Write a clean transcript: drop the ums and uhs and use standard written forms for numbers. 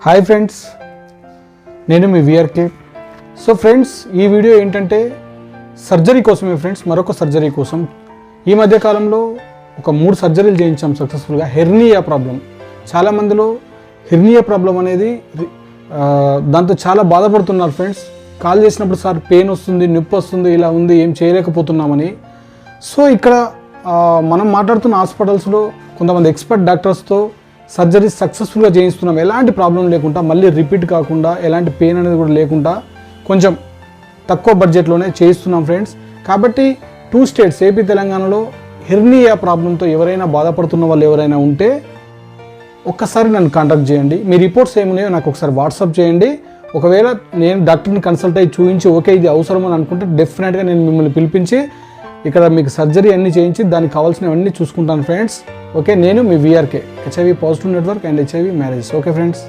Hi friends, నేను మీ VRK. So friends, ఈ వీడియో ఏంటంటే సర్జరీ కోసమే ఫ్రెండ్స్, మరొక సర్జరీ కోసం. ఈ మధ్యకాలంలో ఒక 3 సర్జరీలు చేయించాం సక్సెస్ఫుల్గా. హెర్నియా ప్రాబ్లం, చాలామందిలో హెర్నియా ప్రాబ్లం అనేది దాంతో చాలా బాధపడుతున్నారు ఫ్రెండ్స్. కాల్ చేసినప్పుడు సార్ పెయిన్ వస్తుంది, నొప్పి వస్తుంది, ఇలా ఉంది, ఏం చేయలేకపోతున్నామని. సో ఇక్కడ మనం మాట్లాడుతున్న హాస్పిటల్స్లో కొంతమంది ఎక్స్పర్ట్ డాక్టర్స్తో సర్జరీ సక్సెస్ఫుల్గా చేయిస్తున్నాం, ఎలాంటి ప్రాబ్లం లేకుండా, మళ్ళీ రిపీట్ కాకుండా, ఎలాంటి పెయిన్ అనేది కూడా లేకుండా, కొంచెం తక్కువ బడ్జెట్లోనే చేయిస్తున్నాం ఫ్రెండ్స్. కాబట్టి 2 స్టేట్స్ ఏపీ తెలంగాణలో హెర్నియా ప్రాబ్లంతో ఎవరైనా బాధపడుతున్న వాళ్ళు ఎవరైనా ఉంటే ఒక్కసారి నన్ను కాంటాక్ట్ చేయండి. మీ రిపోర్ట్స్ ఏమున్నాయో నాకు ఒకసారి వాట్సాప్ చేయండి. ఒకవేళ నేను డాక్టర్ని కన్సల్ట్ అయ్యి చూపించి ఓకే ఇది అవసరం అని అనుకుంటే డెఫినెట్గా నేను మిమ్మల్ని పిలిపించి ఇక్కడ మీకు సర్జరీ అన్నీ చేయించి దానికి కావాల్సినవన్నీ చూసుకుంటాను ఫ్రెండ్స్. ఓకే, నేను మీ VRK, HIV positive network and HIV marriage. Okay friends.